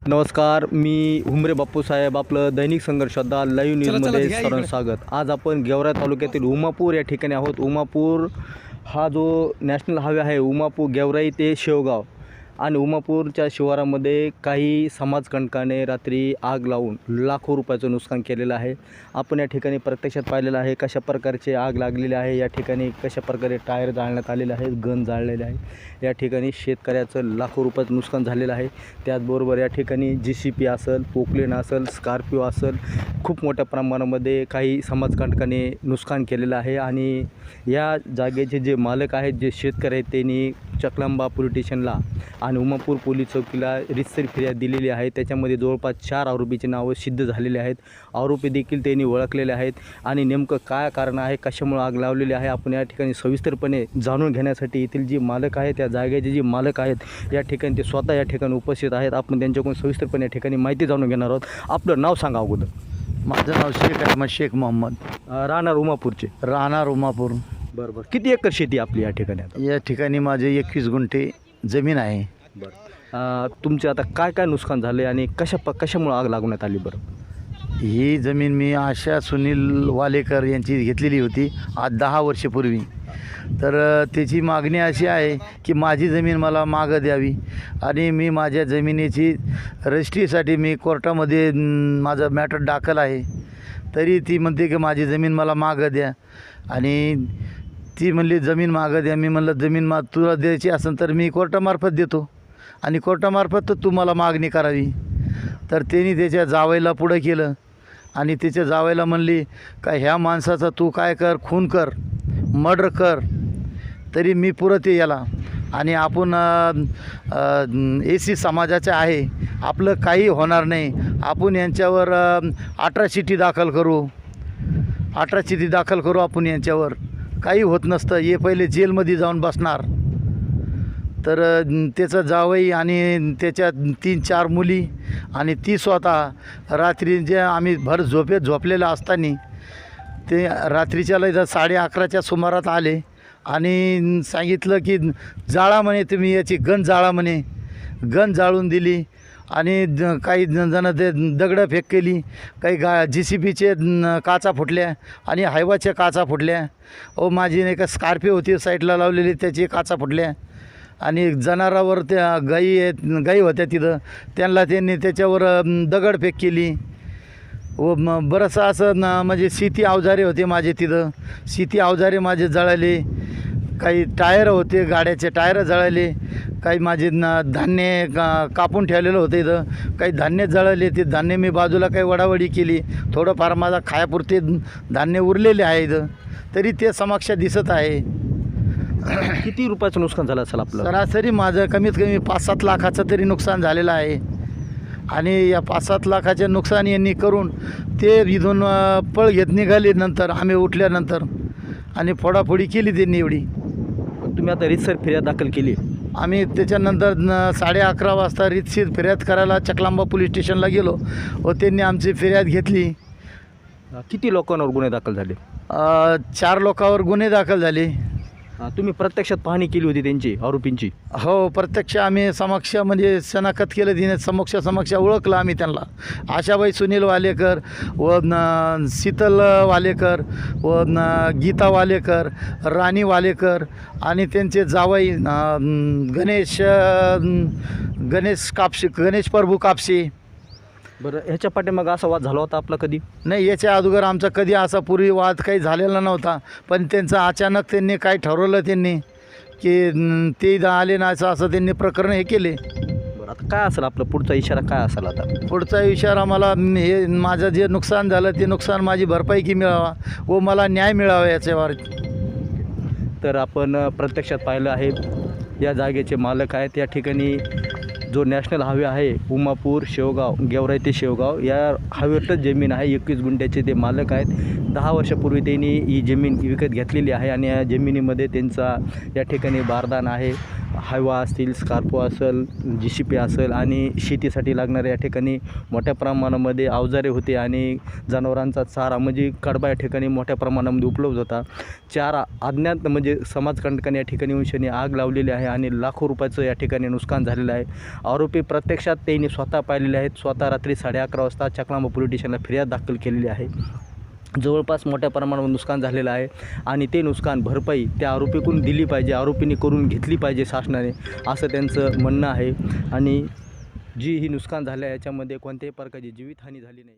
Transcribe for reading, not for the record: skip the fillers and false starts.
नमस्कार, मी हुमरे बापूसाहेब. आपलं दैनिक संघर्षदा लाईव्ह न्यूजमध्ये सर्वांचं स्वागत. आज आपण गेवराई तालुक्यातील उमापूर या ठिकाणी आहोत. उमापूर हा जो नॅशनल हायवे आहे, उमापूर गेवराई ते शेवगाव, आणि उमापूरच्या शिवारामध्ये काही समाजकंटकाने रात्री आग लावून लाखो रुपयाचं नुकसान केलेलं आहे. आपण या ठिकाणी प्रत्यक्षात पाहिलेलं आहे कशा प्रकारचे आग लागलेली आहे. या ठिकाणी कशा प्रकारे टायर जाळण्यात आलेले आहेत, गन जाळलेले आहे. या ठिकाणी शेतकऱ्याचं लाखो रुपयाचं नुकसान झालेलं आहे. त्याचबरोबर या ठिकाणी JCP असेल, पोकलेन असेल, स्कॉर्पिओ असेल, खूप मोठ्या प्रमाणामध्ये काही समाजकंटकाने नुकसान केलेलं आहे. आणि या जागेचे जे मालक आहेत, जे शेतकरी आहेत, त्यांनी चकलांबा पोलीस स्टेशनला आणि उमापूर पोलीस चौकीला रितसर फिर्याद दिलेली आहे. त्याच्यामध्ये जवळपास 4 आरोपीची नावं सिद्ध झालेली आहेत. आरोपी देखील त्यांनी ओळखलेले आहेत. आणि नेमकं काय कारण आहे, कशामुळे आग लावलेली आहे, आपण या ठिकाणी सविस्तरपणे जाणून घेण्यासाठी येथील जी मालक आहेत, त्या जागेचे जे मालक आहेत, या ठिकाणी ते स्वतः या ठिकाणी उपस्थित आहेत. आपण त्यांच्याकडून सविस्तरपणे या ठिकाणी माहिती जाणून घेणार आहोत. आपलं नाव सांगा अगोदर. माझं नाव शेख अहमद शेख मोहम्मद, राहणार उमापूरचे. राहणार उमापूर. बरोबर. किती एकर शेती आपली या ठिकाणी आता? या ठिकाणी माझे 21 गुंठे जमीन आहे. बरं. तुमचे आता काय काय नुकसान झाले आणि कशामुळे आग लागवण्यात आली? बरं, ही जमीन मी आशा सुनील वालेकर यांची घेतलेली होती आज 10 वर्षापूर्वी. तर त्याची मागणी अशी आहे की माझी जमीन मला मागं द्यावी. आणि मी माझ्या जमिनीची रजिस्ट्रीसाठी मी कोर्टामध्ये माझं मॅटर दाखल आहे. तरी ती म्हणते की माझी जमीन मला मागं द्या. आणि ती म्हणली जमीन मागं द्या. मी म्हणलं जमीन तुला द्यायची असेल तर मी कोर्टामार्फत देतो, आणि कोर्टामार्फत तर तू मला मागणी करावी. तर त्यांनी त्याच्या जावयाला पुढं केलं आणि त्याच्या जावयाला म्हणली का ह्या माणसाचा तू काय कर, खून कर, मर्डर कर, तरी मी पुरत याला. आणि आपण AC समाजाचे आहे, आपलं काही होणार नाही. आपण यांच्यावर 18 दाखल करू, 18 दाखल करू आपण यांच्यावर. काही होत नसतं, हे पहिले जेलमध्ये जाऊन बसणार. तर त्याचा जावई आणि त्याच्या 3-4 मुली आणि ती स्वतः रात्री जे आम्ही भर झोपेत झोपलेलं असताना ते रात्रीच्याला इथं 11:30च्या सुमारात आले आणि सांगितलं की जाळा म्हणे, तुम्ही याची गन जाळा म्हणे. गन जाळून दिली. आणि काही जण ते दगडं केली, काही JCPचे काचा फुटल्या आणि हायवाच्या काचा फुटल्या. माझी नाही का स्कॉर्पिओ होती साईडला लावलेली, त्याची काचा फुटल्या. आणि जनावरावर त्या गाई होत्या तिथं, त्यांनी त्याच्यावर दगडफेक केली. व बरंचसं असं म्हणजे शेती अवजारे होते माझे तिथं, शेती अवजारे माझे जळाले. काही टायर होते, गाड्याचे टायर जळाले. काही माझे धान्य कापून ठेवलेलं होतं इथं, काही धान्य जळाले. ते धान्य मी बाजूला काही वडावडी केली. थोडंफार माझा खायापुरते धान्य उरलेले आहे इथं, तरी ते समक्ष दिसत आहे. किती रुपयाचं नुकसान झालं असेल आपलं? सरासरी माझं कमीत कमी 5-7 लाखाचं तरी नुकसान झालेलं आहे. आणि या 5-7 लाखाचे नुकसान यांनी करून ते इथून पळ घेत निघाले. नंतर आम्ही उठल्यानंतर आणि फोडाफोडी केली त्यांनी एवढी. तुम्ही आता रितसर फिर्याद दाखल केली? आम्ही त्याच्यानंतर 11:30 वाजता रितसर फिर्याद करायला चकलांबा पोलीस स्टेशनला गेलो व त्यांनी आमची फिर्याद घेतली. किती लोकांवर गुन्हे दाखल झाले? 4 लोकांवर गुन्हे दाखल झाले. तुम्ही प्रत्यक्षात पाहणी केली होती त्यांची, आरोपींची? हो, प्रत्यक्ष आम्ही समक्ष म्हणजे शनाखत केलं. तिने समक्ष ओळखलं आम्ही त्यांना. आशाबाई सुनील वालेकर व शीतल वालेकर व गीता वालेकर, राणी वालेकर आणि त्यांचे जावई गणेश प्रभू कापसे. बरं, ह्याच्या पाठीमागं असा वाद झाला होता आपला कधी? नाही, याच्या अगोदर आमचा कधी असा पूर्वी वाद काही झालेला नव्हता. पण त्यांचं अचानक त्यांनी काय ठरवलं त्यांनी की ते इथं आले ना, असं त्यांनी प्रकरण हे केले. बरं, आता काय असेल आपलं पुढचा इशारा काय असेल आता? पुढचा इशारा मला हे माझं जे नुकसान झालं ते नुकसान माझी भरपाई की मिळावा व मला न्याय मिळावा याच्यावर. तर आपण प्रत्यक्षात पाहिलं आहे, या जागेचे मालक आहेत. या ठिकाणी जो नॅशनल हायवे आहे उमापूर शेवगाव, गेवराई ते शेवगाव, या हायवेवरच जमीन आहे. 21 गुंठ्याचे ते मालक आहेत. 10 वर्षापूर्वी त्यांनी ही जमीन विकत घेतलेली आहे आणि या जमिनीमध्ये त्यांचा या ठिकाणी बारदान आहे. हायवा असतील, स्कॉर्पिओ असेल, JCB असेल आणि शेतीसाठी लागणारे या ठिकाणी मोठ्या प्रमाणामध्ये अवजारे होते आणि जनावरांचा चारा म्हणजे कडबा या ठिकाणी मोठ्या प्रमाणामध्ये उपलब्ध होता. 4 अज्ञात म्हणजे समाजकंटकांनी या ठिकाणी येऊन आग लावलेली आहे आणि लाखो रुपयाचं या ठिकाणी नुकसान झालेलं आहे. आरोपी प्रत्यक्षात त्यांनी स्वतः पाहिलेले आहेत. स्वतः रात्री 11:30 वाजता चकलांबा पोलीस स्टेशनला फिर्याद दाखल केलेली आहे. जवळपास मोठ्या प्रमाणावर नुकसान झालेलं आहे आणि ते नुकसान भरपाई त्या आरोपीकडून दिली पाहिजे, आरोपींनी करून घेतली पाहिजे शासनाने, असं त्यांचं म्हणणं आहे. आणि जी ही नुकसान झालं आहे याच्यामध्ये कोणत्याही प्रकारची जीवितहानी झाली नाही.